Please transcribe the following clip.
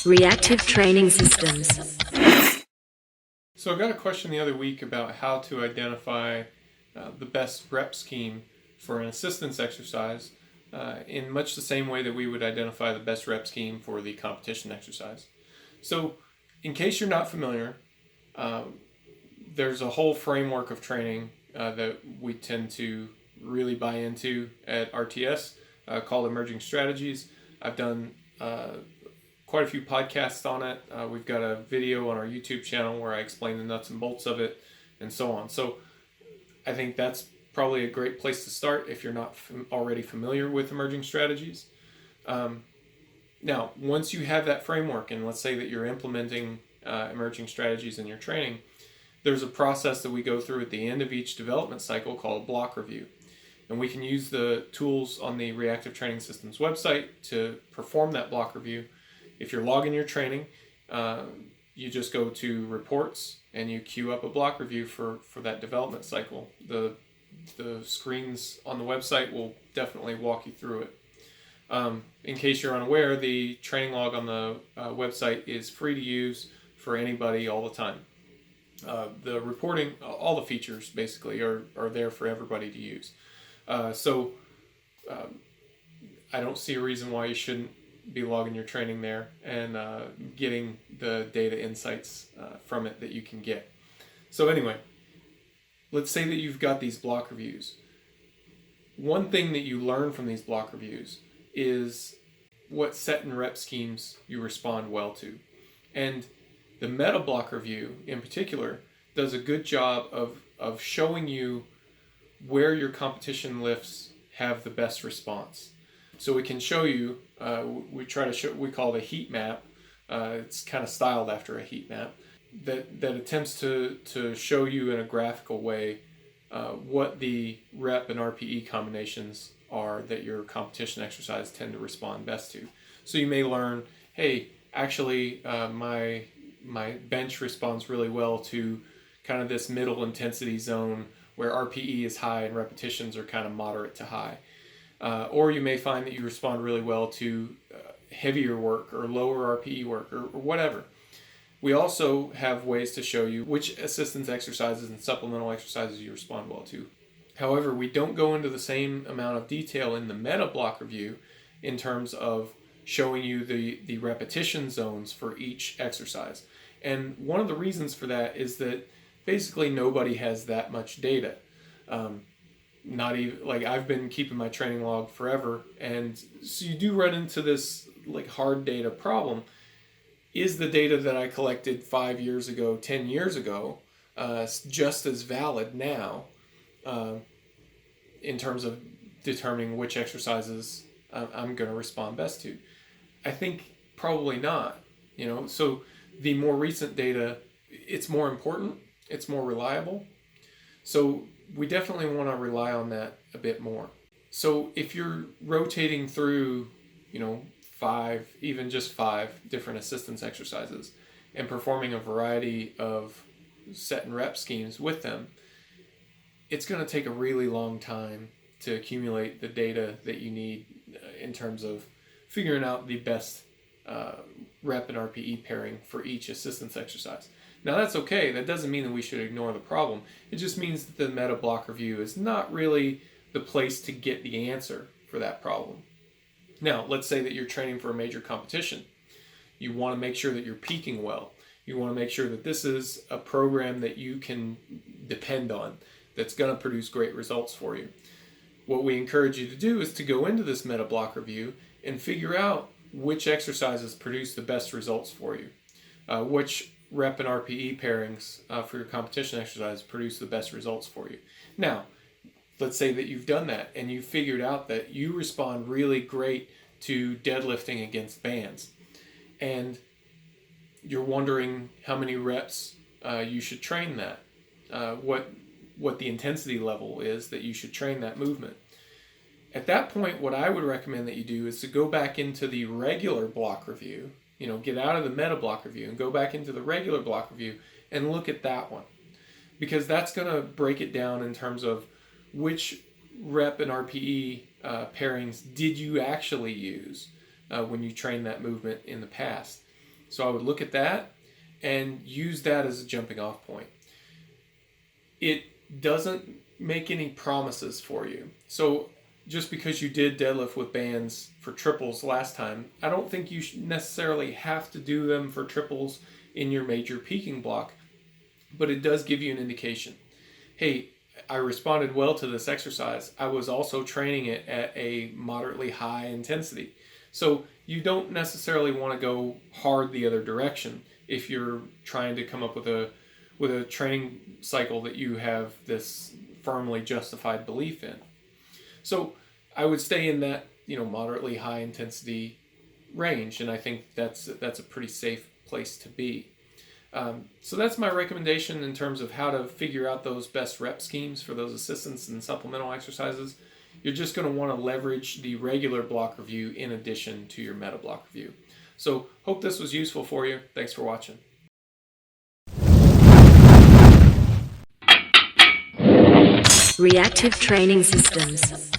Reactive training systems. So I got a question the other week about how to identify the best rep scheme for an assistance exercise in much the same way that we would identify the best rep scheme for the competition exercise. So in case you're not familiar, there's a whole framework of training that we tend to really buy into at RTS called Emerging Strategies. I've done quite a few podcasts on it. We've got a video on our YouTube channel where I explain the nuts and bolts of it and so on. So I think that's probably a great place to start if you're not already familiar with emerging strategies. Now, once you have that framework, and let's say that you're implementing emerging strategies in your training, there's a process that we go through at the end of each development cycle called block review. And we can use the tools on the Reactive Training Systems website to perform that block review. If you're logging your training, you just go to reports and you queue up a block review for that development cycle. The screens on the website will definitely walk you through it. In case you're unaware, the training log on the website is free to use for anybody all the time. The reporting, all the features basically are there for everybody to use. So I don't see a reason why you shouldn't be logging your training there and getting the data insights from it that you can get. So anyway, let's say that you've got these block reviews. One thing that you learn from these block reviews is what set and rep schemes you respond well to. And the meta block review in particular does a good job of showing you where your competition lifts have the best response. So we can show you, we call it a heat map. It's kind of styled after a heat map that attempts to show you in a graphical way what the rep and RPE combinations are that your competition exercise tend to respond best to. So you may learn, hey, actually my bench responds really well to kind of this middle intensity zone where RPE is high and repetitions are kind of moderate to high. Or you may find that you respond really well to heavier work or lower RPE work or whatever. We also have ways to show you which assistance exercises and supplemental exercises you respond well to. However, we don't go into the same amount of detail in the meta block review in terms of showing you the repetition zones for each exercise. And one of the reasons for that is that basically nobody has that much data. Not even, like, I've been keeping my training log forever, and so you do run into this like hard data problem. Is the data that I collected 5 years ago, 10 years ago, just as valid now in terms of determining which exercises I'm going to respond best to? I think probably not. So the more recent data, it's more important, it's more reliable. So we definitely want to rely on that a bit more. So if you're rotating through, 5 different assistance exercises and performing a variety of set and rep schemes with them, it's going to take a really long time to accumulate the data that you need in terms of figuring out the best rep and RPE pairing for each assistance exercise. Now that's okay. That doesn't mean that we should ignore the problem. It just means that the meta block review is not really the place to get the answer for that problem. Now, let's say that you're training for a major competition. You want to make sure that you're peaking well. You want to make sure that this is a program that you can depend on, that's going to produce great results for you. What we encourage you to do is to go into this meta block review and figure out which exercises produce the best results for you, which rep and RPE pairings for your competition exercise produce the best results for you. Now, let's say that you've done that and you figured out that you respond really great to deadlifting against bands, and you're wondering how many reps you should train that, what the intensity level is that you should train that movement. At that point, what I would recommend that you do is to go back into the regular block review, get out of the meta block review and go back into the regular block review and look at that one. Because that's going to break it down in terms of which rep and RPE pairings did you actually use when you trained that movement in the past. So I would look at that and use that as a jumping off point. It doesn't make any promises for you. So just because you did deadlift with bands for triples last time, I don't think you necessarily have to do them for triples in your major peaking block, but it does give you an indication. Hey, I responded well to this exercise. I was also training it at a moderately high intensity. So you don't necessarily want to go hard the other direction if you're trying to come up with a training cycle that you have this firmly justified belief in. So I would stay in that, moderately high intensity range, and I think that's a pretty safe place to be. So that's my recommendation in terms of how to figure out those best rep schemes for those assistance and supplemental exercises. You're just going to want to leverage the regular block review in addition to your meta block review. So hope this was useful for you. Thanks for watching. Reactive training systems.